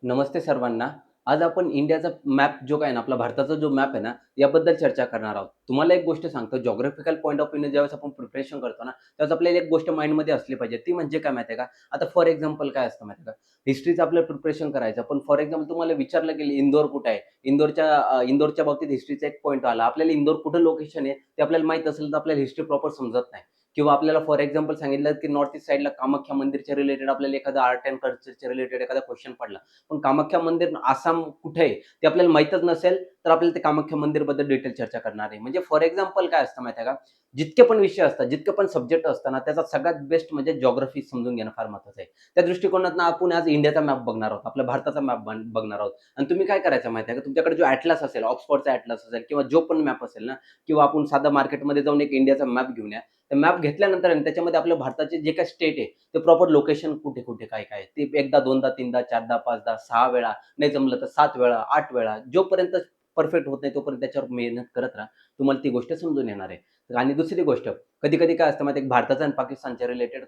नमस्ते सर्वांना. आज आपण इंडियाचा मॅप जो काय आहे ना, आपला भारताचा जो मॅप आहे ना, याबद्दल चर्चा करणार आहोत. तुम्हाला एक गोष्ट सांगतो, जिओग्राफिकल पॉइंट ऑफ व्ह्यूने ज्यावेळेस आपण प्रिपरेशन करतो ना, त्यावेळेस आपल्याला एक गोष्ट माइंडमध्ये असली पाहिजे. ती म्हणजे काय माहिती आहे का? आता फॉर एक्झाम्पल काय असतं माहिती आहे का? हिस्ट्रीचं आपल्याला प्रिपरेशन करायचं, पण फॉर एक्झाम्पल तुम्हाला विचारलं गेलं, इंदोर कुठे आहे? इंदोरच्या बाबतीत हिस्ट्रीचा एक पॉइंट आला. आपल्याला इंदोर कुठं लोकेशन आहे, ते आपल्याला माहीत असेल, तर आपल्याला हिस्ट्री प्रॉपर समजत नाही. किंवा आपल्याला फॉर एक्झाम्पल सांगितलं, की नॉर्थ ईस्ट साइडला कामाख्या मंदिरच्या रिलेटेड आपल्याला एखादा आर्ट अँड कल्चरच्या रिलेटेड एखादा क्वेश्चन पडला. पण कामाख्या मंदिर आसाम कुठे आहे ते आपल्याला माहीतच नसेल, तर आपल्याला ते कामाख्या मंदिरबद्दल डिटेल चर्चा करणार आहे. म्हणजे फॉर एक्झाम्पल काय असतं माहिती आहे का? जितके पण विषय असतात, जितके पण सब्जेक्ट असतात ना, त्याचा सगळ्यात बेस्ट म्हणजे जिओग्राफी समजून घेणं फार महत्त्वाचं आहे. त्या दृष्टिकोनातनं आपण आज इंडियाचा मॅप बघणार आहोत, आपल्या भारताचा मॅप बघणार आहोत. आणि तुम्ही काय करायचं माहिती आहे का? तुमच्याकडे जो ॲटलास असेल, ऑक्सफोर्डचा ॲटलास असेल किंवा जो पण मॅप असेल ना, किंवा आपण साधा मार्केटमध्ये जाऊन एक इंडियाचा मॅप घेऊन या. तर मॅप घेतल्यानंतर आहे ना, त्याच्यामध्ये आपल्या भारताचे जे काही स्टेट आहे, ते प्रॉपर लोकेशन कुठे-कुठे, काय-काय आहे, ते एकदा, दोनदा, तीनदा, चारदा, पाचदा, 6 वेळा नाही जमलं तर 7 वेळा, 8 वेळा, जोपर्यंत परफेक्ट होत नाही तोपर्यंत त्याच्यावर मेहनत करत राहा. तुम्हाला ती गोष्ट समजून येणार आहे. आणि दुसरी गोष्ट, कधी-कधी काय असतं माहिती आहे, भारताचा आणि पाकिस्तानच्या रिलेटेड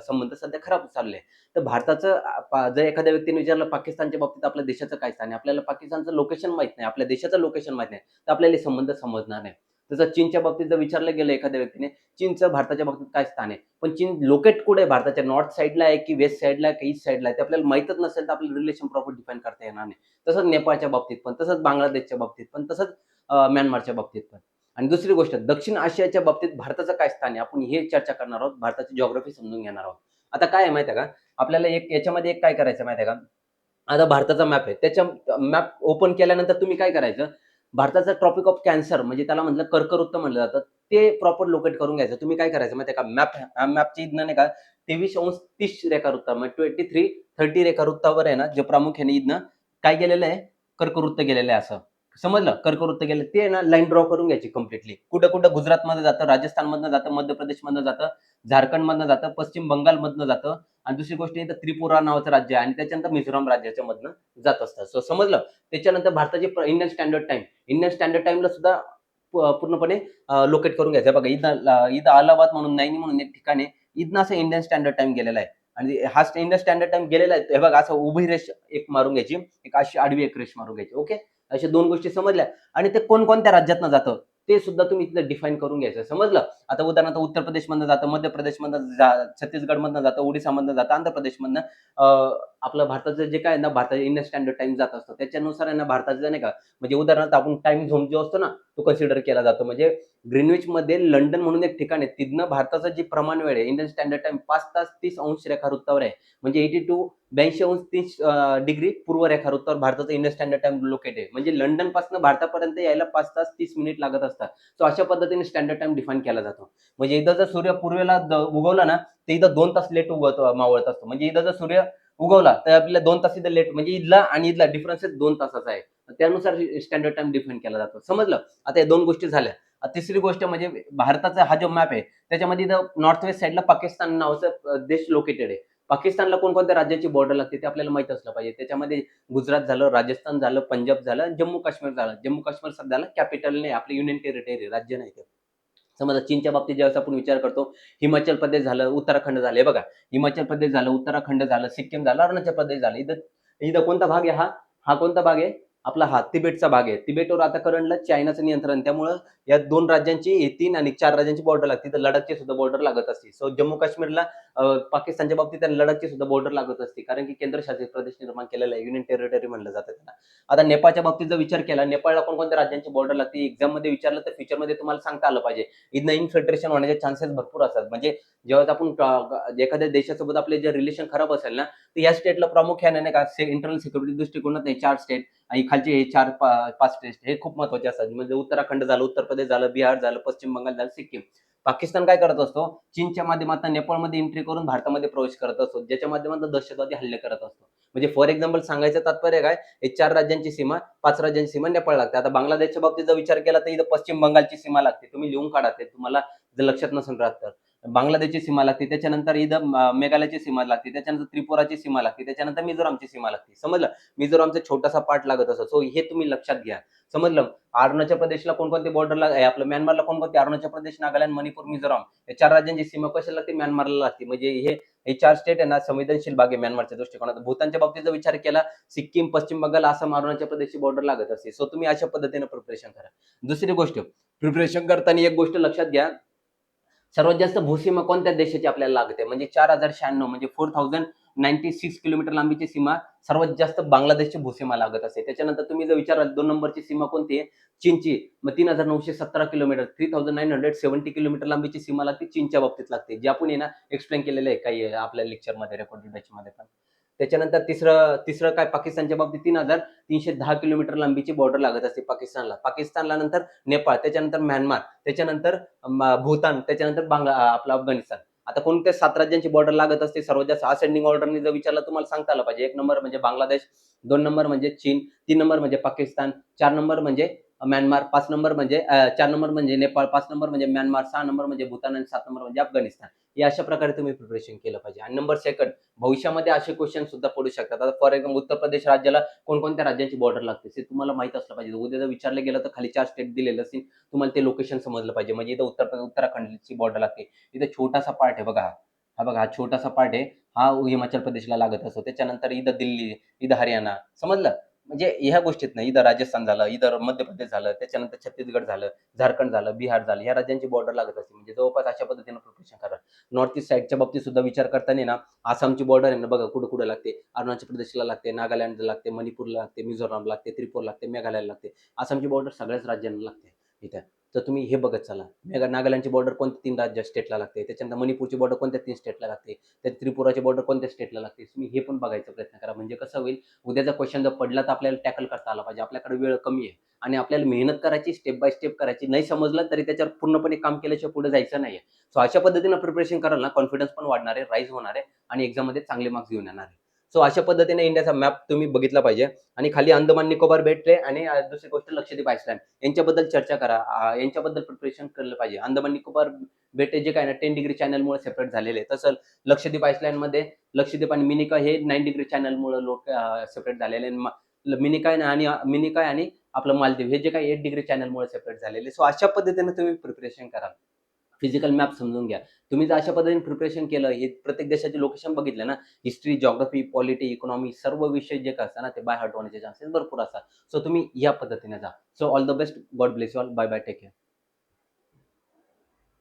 संबंध सध्या खराब चालले. तर भारताचं जर एखाद्या व्यक्तीने विचारलं पाकिस्तानच्या बाबतीत आपल्या देशाचं काय स्थान आहे? आपल्याला पाकिस्तानचं लोकेशन माहीत नाही, आपल्या देशाचं लोकेशन माहीत नाही, तर आपल्याला हे संबंध समजणार नाही. तसं चीनच्या बाबतीत जर विचारलं गेलं एखाद्या व्यक्तीने, चीनचं भारताच्या बाबतीत काय स्थान आहे? पण चीन लोकेट कुठे आहे भारताच्या नॉर्थ साइडला आहे, की वेस्ट साइडला आहे, की ईस्ट साइडला आहे, ते आपल्याला माहीतच नसेल तर आपलं रिलेशन प्रॉपर डिफाईन करता येणार नाही. तसंच नेपाळच्या बाबतीत पण, तसंच बांगलादेशच्या बाबतीत पण, तसंच म्यानमारच्या बाबतीत पण. आणि दुसरी गोष्ट दक्षिण आशियाच्या बाबतीत भारताचं काय स्थान आहे? आपण हे चर्चा करणार आहोत. भारताची जिओग्राफी समजून घेणार आहोत. आता काय आहे माहिती आहे का? आपल्याला एक याच्यामध्ये एक काय करायचं माहिती आहे का? आता भारताचा मॅप आहे. त्याच्या मॅप ओपन केल्यानंतर तुम्ही काय करायचं? भारताचा ट्रॉपिक ऑफ कॅन्सर म्हणजे त्याला म्हटलं कर्कवृत्त म्हटलं जातं. ते प्रॉपर लोकेट करून घ्यायचं. तुम्ही काय करायचं माहिती आहे का? मॅपची इथनं नाही का 23°30 रेखावृत्त म्हणजे 23-30 रेखावृत्तावर आहे ना, जे प्रामुख्याने इथनं काय गेलेलं आहे? कर्कवृत्त गेलेलं आहे असं. समजलं? कर्कवृत्त गेलं. ते आहे ना लाईन ड्रॉ करून घ्यायची कंप्लीटली. कुठं-कुठं गुजरातमध्ये जातं, राजस्थानमधनं जातं, मध्य प्रदेशमधनं जातं, झारखंडमधनं जातं, पश्चिम बंगालमधनं जातं आणि दुसरी गोष्ट इथं त्रिपुरा नावाचं राज्य आहे आणि त्याच्यानंतर मिझोराम राज्याच्या मधनं जात असतं. सो समजलं? त्याच्यानंतर भारताची इंडियन स्टँडर्ड टाईमला सुद्धा पूर्णपणे लोकेट करून घ्यायचं. बघा इथं अलाहाबाद म्हणून नैनी म्हणून एक ठिकाण आहे. इथनं असं इंडियन स्टँडर्ड टाईम गेलेला आहे आणि हा इंडियन स्टँडर्ड टाईम गेलेला आहे. हे बघा असं उभी रेष एक मारून घ्यायची, एक अशी आडवी एक रेष मारून घ्यायची. ओके. अशा 2 गोष्टी समजल्या आणि ते कोणकोणत्या राज्यातनं जातं, ते सुद्धा तुम्ही इथलं डिफाईन करून घ्यायचं. समजलं? आता उदाहरणार्थ उत्तर प्रदेशमधनं जातं, मध्य प्रदेशमधनं छत्तीसगडमधनं जातं, ओडिशामधनं जातं, आंध्र प्रदेशमधनं अ, आपलं भारताचं जे काय आहे ना, भारताचं इंडियन स्टँडर्ड टाईम जात असतं. त्याच्यानुसार आहे ना, भारताचं नाही का, म्हणजे उदाहरणार्थ आपण टाईम झोन जो असतो ना, तो कन्सिडर केला जातो. म्हणजे ग्रीनविचमध्ये लंडन म्हणून एक ठिकाण आहे. तिथनं भारताचं जे प्रमाण वेळ आहे, इंडियन स्टँडर्ड टाईम 5 तास 30 अंश रेखावृत्तावर आहे. म्हणजे 82 डिग्री पूर्व रेखावृत्तावर भारताचं इंडियन स्टँडर्ड टाईम लोकेट आहे. म्हणजे लंडनपासून भारतापर्यंत यायला 5 तास 30 मिनिट लागत असतात. सो अशा पद्धतीने स्टँडर्ड टाईम डिफाईन केला जातो. म्हणजे इथं जर सूर्य पूर्वेला उगवला ना, तर इथं 2 तास लेट मावळत असतो. म्हणजे इथं जर सूर्य उगवला, तर आपल्याला 2 तास इथं लेट म्हणजे इथला आणि इथला डिफरन्स 2 तासाचा आहे. त्यानुसार स्टँडर्ड टाईम डिफाईन केला जातो. समजलं? आता या 2 गोष्टी झाल्या. तिसरी गोष्ट म्हणजे भारताचा हा जो मॅप आहे, त्याच्यामध्ये इथं नॉर्थ वेस्ट साइडला पाकिस्तान नावाचा देश लोकेटेड आहे. पाकिस्तानला कोणकोणत्या राज्याची बॉर्डर लागते ते आपल्याला माहीत असलं पाहिजे. त्याच्यामध्ये गुजरात झालं, राजस्थान झालं, पंजाब झालं, जम्मू काश्मीर झालं. जम्मू काश्मीर सध्याला कॅपिटल नाही, आपलं युनियन टेरिटरी राज्य नाही ते. समजा चीनच्या बाबतीत ज्यावेळेस आपण विचार करतो, हिमाचल प्रदेश झालं, उत्तराखंड झालं. हे बघा, हिमाचल प्रदेश झालं, उत्तराखंड झालं, सिक्कीम झालं, अरुणाचल प्रदेश झालं. इथं इथं कोणता भाग आहे हा? हा कोणता भाग आहे? आपला हा तिबेटचा भाग आहे. तिबेटवर आता करंटला चायनाचं नियंत्रण त्यामुळं या 2 राज्यांची हे 3 आणि 4 राज्यांची बॉर्डर लागते. तर लडाखची सुद्धा बॉर्डर लागत असते. सो जम्मू काश्मीरला पाकिस्तानच्या बाबतीत आणि लडाखची सुद्धा बॉर्डर लागत असते. कारण की केंद्रशासित प्रदेश निर्माण केलेला आहे. युनियन टेरिटरी म्हणलं जातं त्याला. आता नेपाळच्या बाबतीत जर विचार केला, नेपाळला कोणकोणत्या राज्यांची बॉर्डर लागते? एक्झाममध्ये विचारलं तर फ्युचरमध्ये तुम्हाला सांगता आलं पाहिजे. इथनं इन्फिल्ट्रेशन होण्याचे चान्सेस भरपूर असतात. म्हणजे जेव्हा आपण एखाद्या देशासोबत आपले जे रिलेशन खराब असेल ना, तर या स्टेटला प्रामुख्याने नाही का इंटरनल सिक्युरिटी दृष्टिकोनात हे 4 स्टेट आणि खालचे हे 4-5 स्टेट हे खूप महत्त्वाचे असतात. म्हणजे उत्तराखंड झालं, उत्तर प्रदेश झालं, बिहार झालं, पश्चिम बंगाल झालं, सिक्कीम. पाकिस्तान काय करत असतो? चीनच्या माध्यमातून नेपाळमध्ये एंट्री करून भारतामध्ये प्रवेश करत असतो. ज्याच्या माध्यमातून दहशतवादी हल्ले करत असतो. म्हणजे फॉर एक्झाम्पल सांगायचं तात्पर्य काय? हे 4 राज्यांची सीमा, 5 राज्यांची सीमा नेपाळ लागते. आता बांगलादेशच्या बाबतीत जर विचार केला तर इथं पश्चिम बंगालची सीमा लागते. तुम्ही लिहून काढा ते तुम्हाला जर लक्षात नसेल राहत तर. बांगलादेशची सीमा लागते, त्याच्यानंतर इथं मेघालयची सीमा लागते, त्याच्यानंतर त्रिपुराची सीमा लागते, त्याच्यानंतर मिझोरामची सीमा लागते. समजलं? मिझोरामचा छोटासा पार्ट लागत असतो. सो हे तुम्ही लक्षात घ्या. समजलं? अरुणाचल प्रदेशला कोणकोणते बॉर्डरला आपलं म्यानमारला कोणकोणते अरुणाचल प्रदेश, नागालँड, मणिपूर, मिझोराम या 4 राज्यांची सीमा कशाला लागते? म्यानमारला लागते. म्हणजे हे 4 स्टेट आहे ना संवेदनशील भाग आहे म्यानमारच्या दृष्टिकोनातून. भूतानच्या बाबतीत जर विचार केला, सिक्कीम, पश्चिम बंगाल, आसाम, अरुणाचल प्रदेशची बॉर्डर लागत असते. सो तुम्ही अशा पद्धतीने प्रिपरेशन करा. दुसरी गोष्ट, प्रिपरेशन करताना एक गोष्ट लक्षात घ्या, सर्वात जास्त भूसीमा कोणत्या देशाची आपल्याला लागते? म्हणजे 4096 म्हणजे 4096 किलोमीटर लांबीची सीमा सर्वात जास्त बांगलादेशची भूसीमा लागत असते. त्याच्यानंतर तुम्ही जर विचाराल 2 नंबरची सीमा कोणती आहे? चीनची. मग 3917 किलोमीटर 3970 किलोमीटर लांबीची सीमा लागते, चीनच्या बाबतीत लागते. जे आपण आहे ना एक्सप्लेन केलेलं आहे काही आपल्या लेक्चरमध्ये रेकॉर्डेड बॅचमध्ये पण. त्याच्यानंतर तिसरं तिसरं काय पाकिस्तानच्या बाबतीत 3310 किलोमीटर लांबीची बॉर्डर लागत असते पाकिस्तानला. पाकिस्तानला नंतर नेपाळ, त्याच्यानंतर म्यानमार, त्याच्यानंतर भूतान, त्याच्यानंतर आपलं अफगाणिस्तान. आता कोणत्या 7 राज्यांची बॉर्डर लागत असते सर्वात जास्त असेंडिंग ऑर्डरने जर विचारलं तुम्हाला सांगता आलं पाहिजे. 1 नंबर म्हणजे बांगलादेश, 2 नंबर म्हणजे चीन, 3 नंबर म्हणजे पाकिस्तान, 4 नंबर म्हणजे म्यानमार, 5 नंबर म्हणजे 4 नंबर म्हणजे नेपाळ, 5 नंबर म्हणजे म्यानमार, 6 नंबर म्हणजे भूतान आणि 7 नंबर म्हणजे अफगाणिस्तान. हे अशा प्रकारे तुम्ही प्रिपरेशन केलं पाहिजे. आणि नंबर सेकंड, भविष्यामध्ये असे क्वेश्चन सुद्धा पडू शकतात. आता फॉर एक्झाम्पल उत्तर प्रदेश राज्याला कोणकोणत्या राज्यांची बॉर्डर लागते हे तुम्हाला माहित असलं पाहिजे. उद्या जर विचारलं गेलं तर खाली 4 स्टेट दिलेले असतील, तुम्हाला ते लोकेशन समजलं पाहिजे. म्हणजे इथं उत्तराखंडची बॉर्डर लागते. इथे छोटासा पार्ट आहे बघा हा. हा बघा हा छोटासा पार्ट आहे. हा हिमाचल प्रदेशला लागत असतो. त्याच्यानंतर इथं दिल्ली, इथं हरियाणा. समजलं? म्हणजे ह्या गोष्टीत नाही. इथं राजस्थान झालं, इथं मध्य प्रदेश झालं, त्याच्यानंतर छत्तीसगड झालं, झारखंड झालं, बिहार झालं. ह्या राज्यांची बॉर्डर लागत असते. म्हणजे जवळपास अशा पद्धतीनं प्रिपरेशन करा. नॉर्थ ईस्ट साइडच्या बाबतीत सुद्धा विचार करताना ना, आसामची बॉर्डर आहे ना बघा कुठं-कुठं लागते. अरुणाचल प्रदेशला लागते, नागालँडला लागते, मणिपूरला लागते, मिझोरामला लागते, त्रिपुराला लागते, मेघालयला लागते. आसामची बॉर्डर सगळ्याच राज्यांना लागते इथं. तर तुम्ही हे बघत चला. नागालँडची बॉर्डर कोणत्या 3 स्टेटला लागते. त्याच्यानंतर मणिपूरची बॉर्डर कोणत्या 3 स्टेटला लागते. त्या त्रिपुराची बॉर्डर कोणत्या स्टेटला लागते. तुम्ही हे पण बघायचा प्रयत्न करा. म्हणजे कसं होईल, उद्याचा क्वेश्चन जर पडला तर आपल्याला टॅकल करता आला पाहिजे. आपल्याकडे वेळ कमी आहे आणि आपल्याला मेहनत करायची, स्टेप बाय स्टेप करायची. नाही समजलं तरी त्याच्यावर पूर्णपणे काम केल्याशिवाय पुढे जायचं नाहीये. सो अशा पद्धतीनं प्रिपरेशन कराल ना, कॉन्फिडन्स पण वाढणार आहे, राईज होणार आहे आणि एक्झाममध्ये चांगले मार्क्स घेऊन येणार आहे. सो अशा पद्धतीने इंडियाचा मॅप तुम्ही बघितला पाहिजे आणि खाली अंदमान निकोबार बेट आणि दुसरी गोष्ट लक्षद्वीप आयसलँड यांच्याबद्दल चर्चा करा. यांच्याबद्दल प्रिपरेशन केलं पाहिजे. अंदमान निकोबार बेट जे काय ना 10 डिग्री चॅनलमुळे सेपरेट झालेले आहे. तसं लक्षद्वीप आयसलँडमध्ये लक्षद्वीप आणि मिनिकॉय हे 9 डिग्री चॅनलमुळे सेपरेट झालेले आहे. मिनिकॉय आणि आपलं मालदीव हे जे काही 8 डिग्री चॅनलमुळे सेपरेट झालेले. सो अशा पद्धतीने तुम्ही प्रिपरेशन करा. फिजिकल मॅप समजून घ्या. तुम्ही जर अशा पद्धतीने प्रिपरेशन केलं, हे प्रत्येक देशाचे लोकेशन बघितले ना, हिस्ट्री, जिओग्राफी, पॉलिटी, इकॉनॉमी सर्व विषय जे काय असतात ना, ते बाय हार्ट होण्याचे चान्सेस भरपूर असतात. सो तुम्ही या पद्धतीने जा. So all the best. God bless you all. Bye bye. Take care.